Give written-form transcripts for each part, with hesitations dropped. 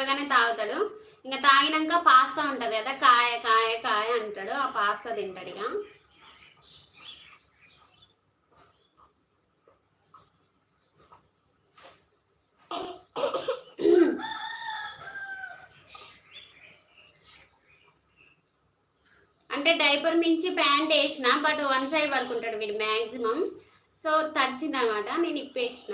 చూడగానే తాగుతాడు. ఇంకా తాగినాక పాస్తా ఉంటుంది కదా, కాయ కాయ కాయ అంటాడు. ఆ పాస్తా తింటాడు ఇక. అంటే డైపర్ మించి ప్యాంట్ వేసిన, బట్ వన్ సైడ్ పడుకుంటాడు వీడు మ్యాక్సిమం. సో తడిచింది అనమాట, నేను ఇప్పేసిన.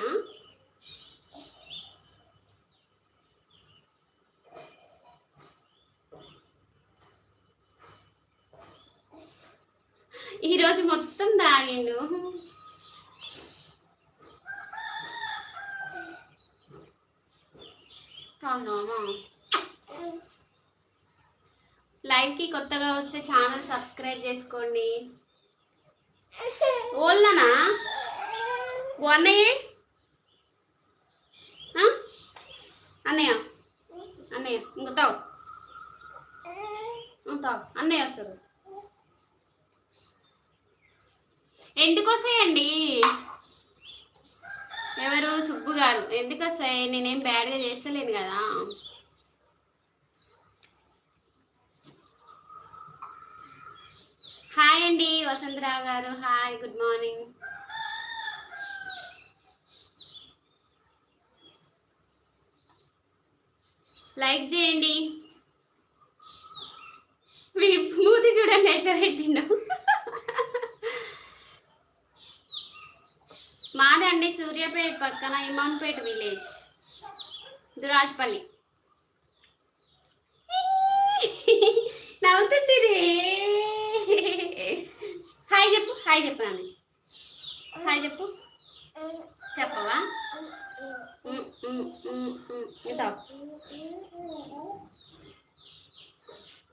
ఈరోజు మొత్తం తాగిండు. లైవ్కి కొత్తగా వస్తే ఛానల్ సబ్స్క్రైబ్ చేసుకోండి. ఓళ్ళనా అన్నయ్య అన్నయ్య అన్నయ్య ఇంక తావు అన్నయ్య వస్తారు. ఎందుకు వస్తాయండి? ఎవరు? సుబ్బు గారు. ఎందుకు వస్తాయి? నేనేం బ్యాడ్గా చేస్తలేను కదా. హాయ్ అండి వసంతరావు గారు, హాయ్, గుడ్ మార్నింగ్. లైక్ చేయండి. మూతి చూడండి ఎట్లా పెట్టిండు. మాదండి సూర్యాపేట పక్కన ఇమాంపేట విలేజ్, దురాజ్పల్లి. నవ్వుతుంది. హాయ్ చెప్పు, హాయ్ చెప్పు నాన్న, హాయ్ చెప్పు. చెప్పవా?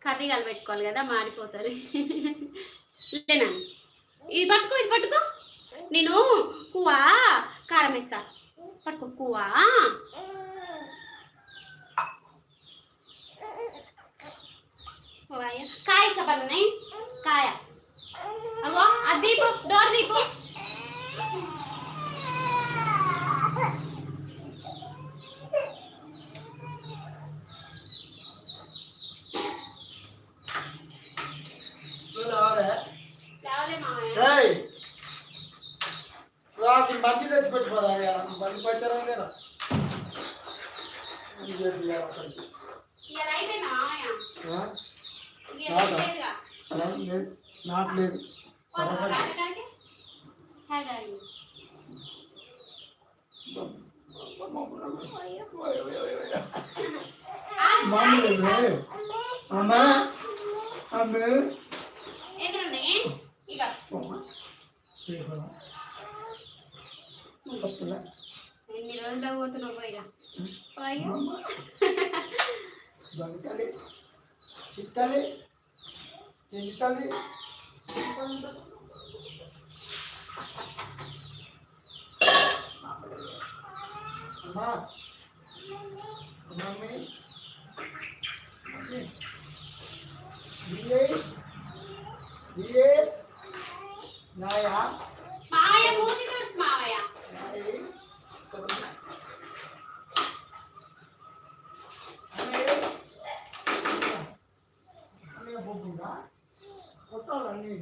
కర్రీ కలిపెట్టుకోవాలి కదా, మాడిపోతుంది. లేనా? ఇది పట్టుకో, ఇది పట్టుకో. నేను కువా కారం వేస్తా, పట్టుకో. కువా కాయ ఇస్తా పన్నున్నాయి, కాయ. అగో అది దీపు, డోర్ దీపు. మంచి తెచ్చి పెట్టుకోరా, మంచి పచ్చారా లేదా? నాకు లేదు. అమ్మా అమ్మ ఎన్ని రోజుల్లో పోతున్నావు పోయిగా? దొంగతల్లి చిత్తల్లి చెల్లితల్లి. అమ్మా మమ్మీ నాయా మావయ్య మూతి చూసి మావయ్య. కొట్టాలండి.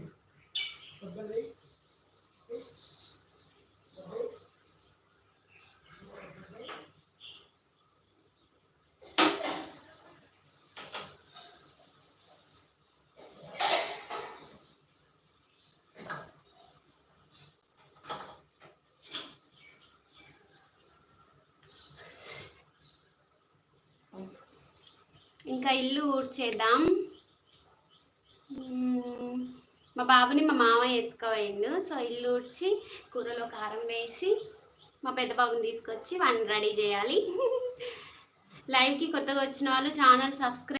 ఇంకా ఇల్లు ఊడ్చేద్దాం. మా బాబుని మా మామయ్య ఎత్తుకోవేయండు. సో ఇల్లు ఊడ్చి కూరలో కారం వేసి మా పెద్ద బాబుని తీసుకొచ్చి వాడిని రెడీ చేయాలి. లైవ్కి కొత్తగా వచ్చిన వాళ్ళు ఛానల్ సబ్స్క్రైబ్